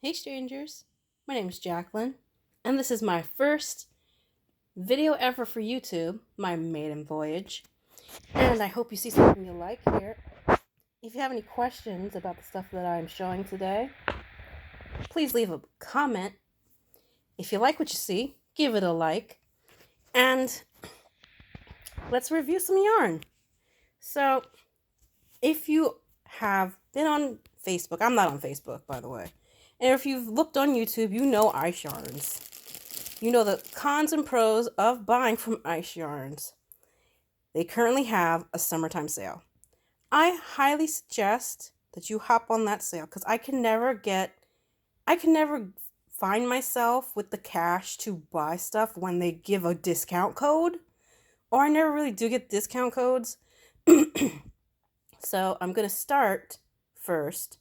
Hey strangers, my name is Jacqueline, and this is my first video ever for YouTube, my maiden voyage, and I hope you see something you like here. If you have any questions about the stuff that I'm showing today, please leave a comment. If you like what you see, give it a like, and let's review some yarn. So, if you have been on Facebook, I'm not on Facebook, by the way, and if you've looked on YouTube, you know ice yarns. You know the cons and pros of buying from Ice Yarns. They currently have a summertime sale. I highly suggest that you hop on that sale because I can never find myself with the cash to buy stuff when they give a discount code, or I never really do get discount codes. So I'm going to start first.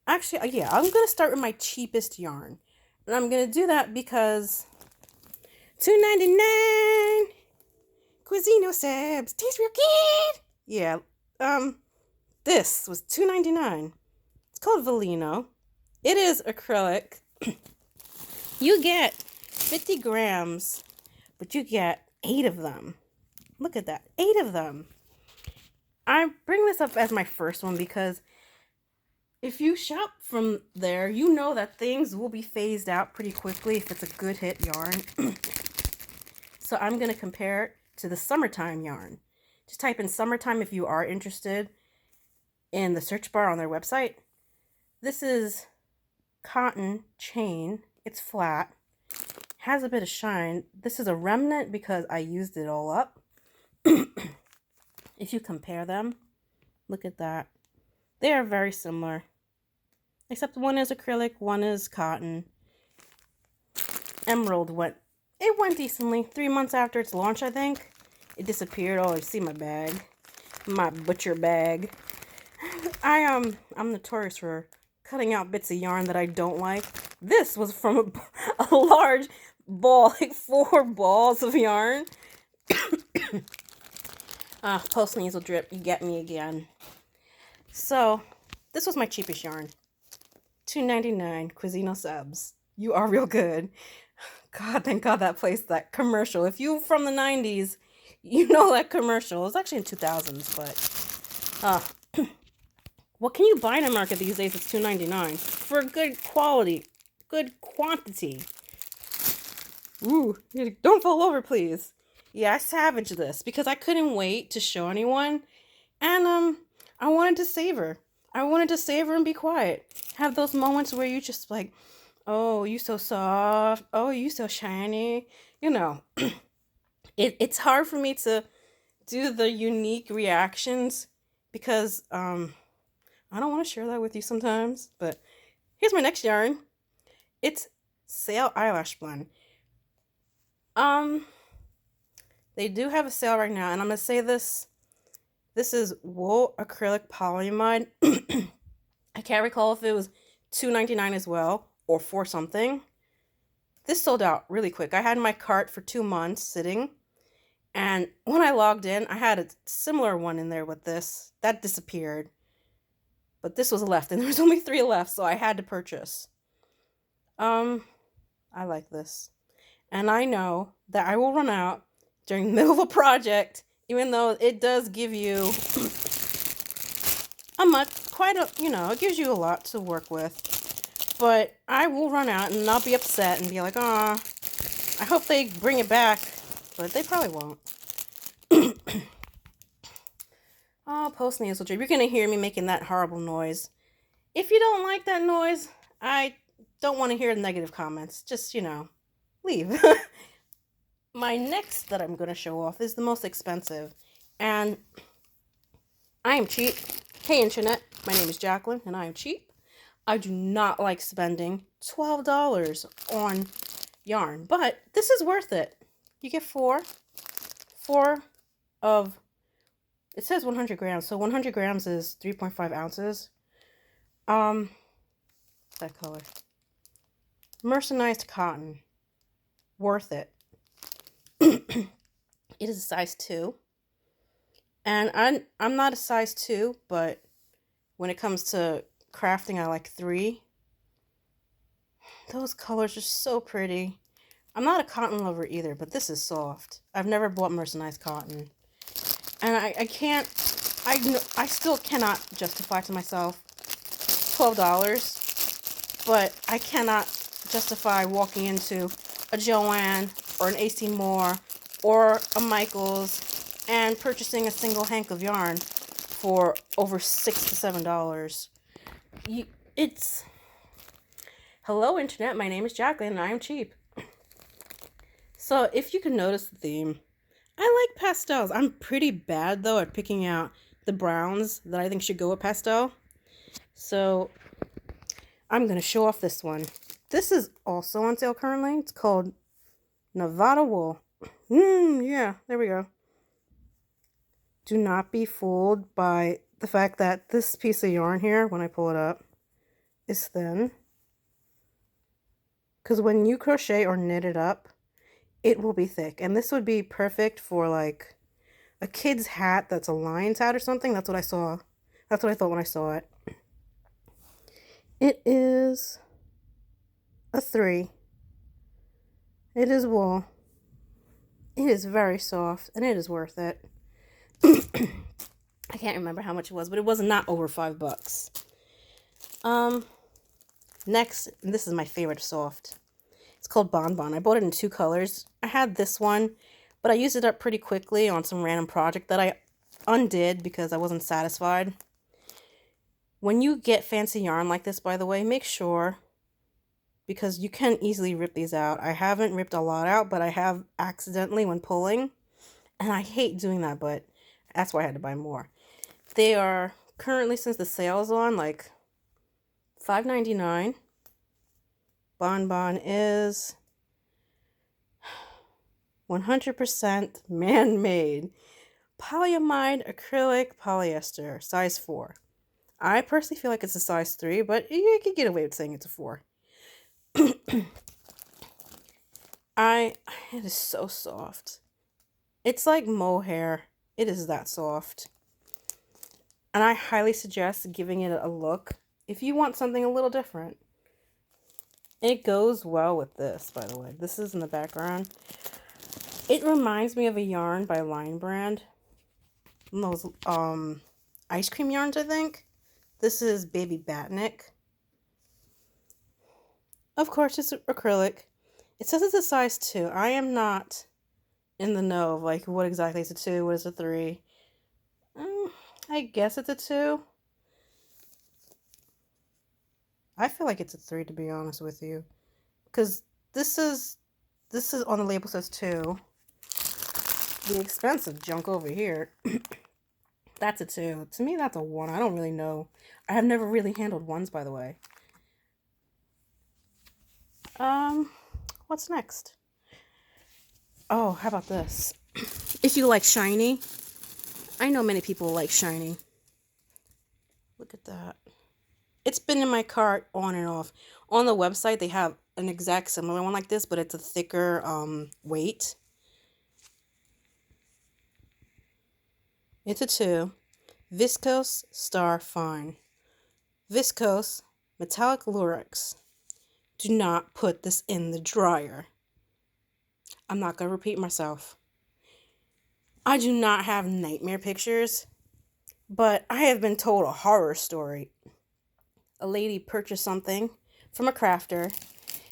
Actually, yeah, I'm going to start with my cheapest yarn. And I'm going to do that because $2.99 Cuisino Sabs tastes real good. Yeah, this was $2.99. It's called Violino. It is acrylic. You get 50 grams, but you get 8 of them. Look at that, 8 of them. I bring this up as my first one because if you shop from there, you know that things will be phased out pretty quickly if it's a good hit yarn. So I'm going to compare it to the summertime yarn. Just type in summertime if you are interested in the search bar on their website. This is cotton chain. It's flat. Has a bit of shine. This is a remnant because I used it all up. If you compare them, look at that. They are very similar. Except one is acrylic, one is cotton. Emerald went decently. 3 months after its launch, I think. It disappeared. Oh, you see my bag. My butcher bag. I'm notorious for cutting out bits of yarn that I don't like. This was from a large ball, like 4 balls of yarn. Post nasal drip, you get me again. So, this was my cheapest yarn. $2.99 Cuisino Subs. You are real good. God, thank God that placed that commercial. If you from the 90s, you know that commercial. It was actually in 2000s, but what can you buy in America these days? It's $2.99 for good quality, good quantity. Ooh, don't fall over, please. Yeah, I savaged this because I couldn't wait to show anyone, and I wanted to savor. I wanted to savor and be quiet. Have those moments where you just like, oh, you so soft. Oh, you so shiny. You know, it's hard for me to do the unique reactions because I don't want to share that with you sometimes. But here's my next yarn. It's Sale Eyelash Blend. They do have a sale right now, and I'm gonna say this. This is wool acrylic polyamide. I can't recall if it was $2.99 as well or $4 something. This sold out really quick. I had my cart for 2 months sitting, and when I logged in, I had a similar one in there with this. That disappeared, but this was left, and there was only 3 left, so I had to purchase. I like this, and I know that I will run out during the middle of a project, even though it does give you it gives you a lot to work with. But I will run out and I'll be upset and be like, I hope they bring it back. But they probably won't. Oh, post nasal drip. You're going to hear me making that horrible noise. If you don't like that noise, I don't want to hear negative comments. Just, leave. My next that I'm going to show off is the most expensive. And I am cheap. Hey, Internet. My name is Jacqueline, and I am cheap. I do not like spending $12 on yarn, but this is worth it. You get 4 of, it says 100 grams, so 100 grams is 3.5 ounces. That color. Mercerized cotton. Worth it. It is a size 2. And I'm not a size 2, but when it comes to crafting, I like 3. Those colors are so pretty. I'm not a cotton lover either, but this is soft. I've never bought mercerized cotton. And I can't, I still cannot justify to myself $12, but I cannot justify walking into a Joann or an AC Moore or a Michaels and purchasing a single hank of yarn for over $6 to $7. It's, hello internet, my name is Jacqueline and I am cheap. So if you can notice the theme, I like pastels. I'm pretty bad though at picking out the browns that I think should go with pastel. So I'm going to show off this one. This is also on sale currently. It's called Nevada Wool. Yeah, there we go. Do not be fooled by the fact that this piece of yarn here, when I pull it up, is thin. Because when you crochet or knit it up, it will be thick. And this would be perfect for like a kid's hat that's a lion's hat or something. That's what I saw. That's what I thought when I saw it. It is a 3. It is wool. It is very soft and it is worth it. I can't remember how much it was, but it was not over $5. Next, and this is my favorite soft. It's called Bonibon. I bought it in 2 colors. I had this one, but I used it up pretty quickly on some random project that I undid because I wasn't satisfied. When you get fancy yarn like this, by the way, make sure, because you can easily rip these out. I haven't ripped a lot out, but I have accidentally when pulling, and I hate doing that, but that's why I had to buy more. They are currently, since the sale is on, like $5.99. Bonibon is 100% man-made polyamide acrylic polyester, size 4. I personally feel like it's a size 3, but you can get away with saying it's a 4. It is so soft. It's like mohair. It is that soft. And I highly suggest giving it a look if you want something a little different. It goes well with this, by the way. This is in the background. It reminds me of a yarn by Line Brand. Those ice cream yarns, I think. This is Baby Batnik. Of course, it's acrylic. It says it's a size 2. I am not in the know of like what exactly is a 2, what is a 3. I guess it's a 2. I feel like it's a 3, to be honest with you, because this is on the label says 2. The expensive junk over here, that's a 2. To me, that's a 1. I don't really know. I have never really handled 1s, by the way. What's next? Oh, how about this? If you like shiny, I know many people like shiny. Look at that. It's been in my cart on and off. On the website, they have an exact similar one like this, but it's a thicker weight. It's a 2. Viscose Star Fine. Viscose Metallic Lurex. Do not put this in the dryer. I'm not going to repeat myself. I do not have nightmare pictures, but I have been told a horror story. A lady purchased something from a crafter,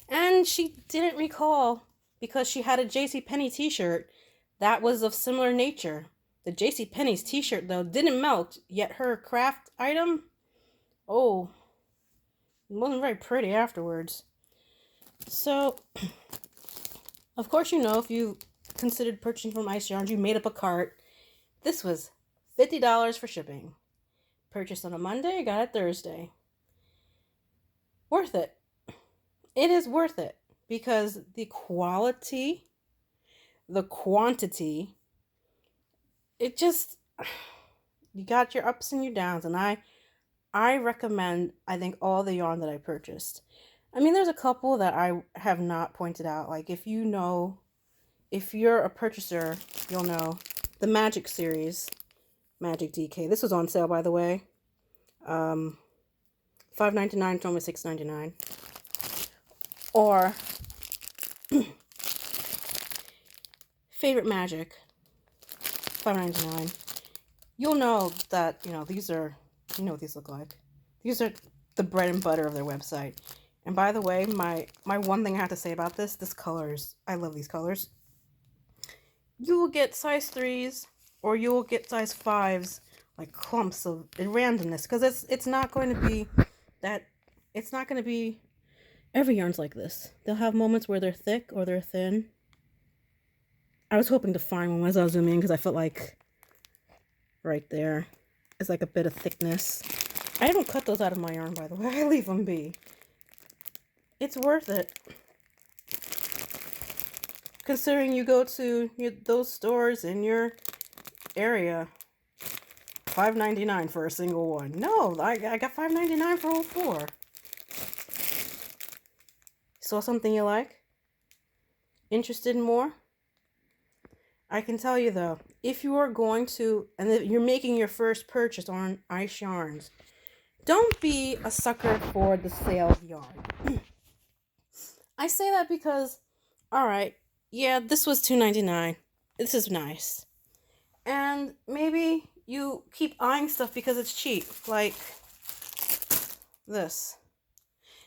and she didn't recall because she had a JCPenney t-shirt that was of similar nature. The JCPenney's t-shirt, though, didn't melt, yet her craft item, oh, it wasn't very pretty afterwards. So, of course, you know, if you considered purchasing from Ice Yarns, you made up a cart. This was $50 for shipping. Purchased on a Monday, got it Thursday. Worth it. It is worth it because the quality, the quantity, it just, you got your ups and your downs, and I recommend, I think, all the yarn that I purchased. I mean, there's a couple that I have not pointed out. Like, if you know, if you're a purchaser, you'll know the Magic series, Magic DK. This was on sale, by the way. $5.99 to almost $6.99. Or Favorite Magic, $5.99. You'll know that, these are, you know what these look like. These are the bread and butter of their website. And by the way, my one thing I have to say about this colors. I love these colors. You will get size 3s or you will get size 5s, like clumps of randomness, because it's not going to be that, it's not going to be, every yarn's like this. They'll have moments where they're thick or they're thin. I was hoping to find one as I was zooming in because I felt like right there is like a bit of thickness. I don't cut those out of my yarn, by the way. I leave them be. It's worth it. Considering you go to those stores in your area, $5.99 for a single one. No, I got $5.99 for all 4. Saw something you like? Interested in more? I can tell you though, if you are going to, and if you're making your first purchase on Ice Yarns, don't be a sucker for the sale of yarn. I say that because, alright, yeah, this was $2.99. This is nice. And maybe you keep eyeing stuff because it's cheap, like this.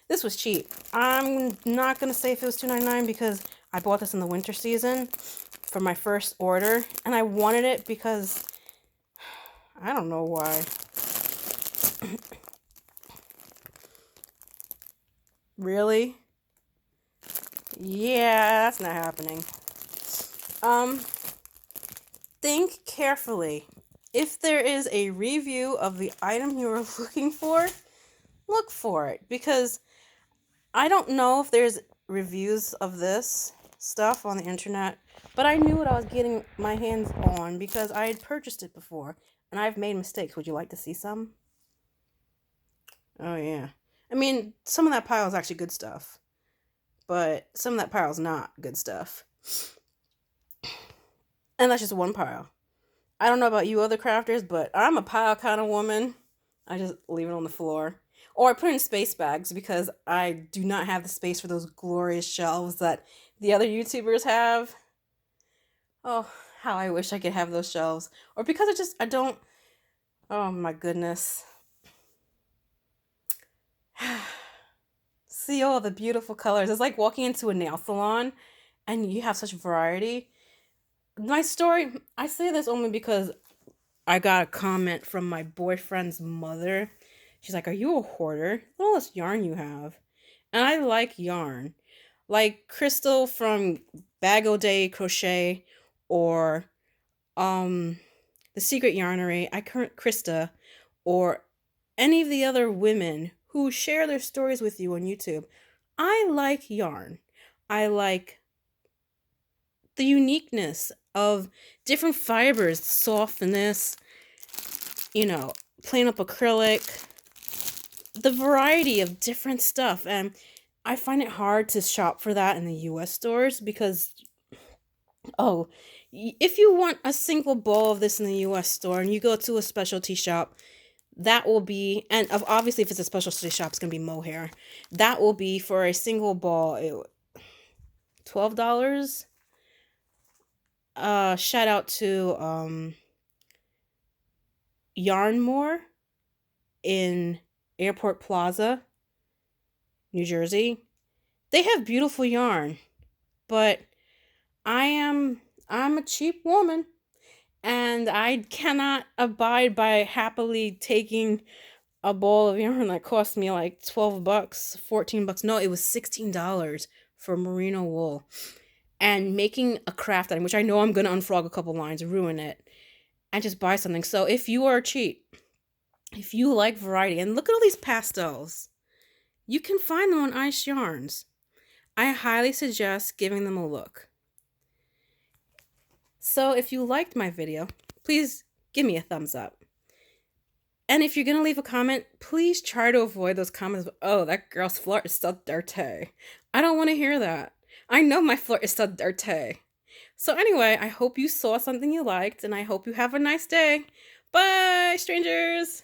This was cheap. I'm not going to say if it was $2.99 because I bought this in the winter season for my first order, and I wanted it because I don't know why. Really? Yeah, that's not happening. Think carefully. If there is a review of the item you are looking for, look for it, because I don't know if there's reviews of this stuff on the internet, but I knew what I was getting my hands on because I had purchased it before, and I've made mistakes. Would you like to see some? Oh, yeah. I mean, some of that pile is actually good stuff, but some of that pile is not good stuff. And that's just one pile. I don't know about you other crafters, but I'm a pile kind of woman. I just leave it on the floor. Or I put it in space bags because I do not have the space for those glorious shelves that the other YouTubers have. Oh, how I wish I could have those shelves. Or because I don't, oh my goodness. See all the beautiful colors. It's like walking into a nail salon and you have such variety. My story, I say this only because I got a comment from my boyfriend's mother. She's like, "Are you a hoarder? Look at all this yarn you have." And I like yarn. Like Crystal from Bag O' Day Crochet, or The Secret Yarnery, Krista, or any of the other women who share their stories with you on YouTube. I like yarn. I like the uniqueness of different fibers, softness, plain up acrylic, the variety of different stuff. And I find it hard to shop for that in the US stores because, if you want a single ball of this in the US store and you go to a specialty shop, that will be, and obviously if it's a specialty shop, it's going to be mohair. That will be for a single ball, $12. Shout out to Yarnmore in Airport Plaza, New Jersey. They have beautiful yarn, but I'm a cheap woman, and I cannot abide by happily taking a ball of yarn that cost me like $12, $14. No, it was $16 for merino wool. And making a craft item, which I know I'm going to unfrog a couple lines, ruin it, and just buy something. So if you are cheap, if you like variety, and look at all these pastels, you can find them on Ice Yarns. I highly suggest giving them a look. So if you liked my video, please give me a thumbs up. And if you're going to leave a comment, please try to avoid those comments. Oh, that girl's flirt is so dirty. I don't want to hear that. I know my flirt is so dirty. So anyway, I hope you saw something you liked, and I hope you have a nice day. Bye, strangers!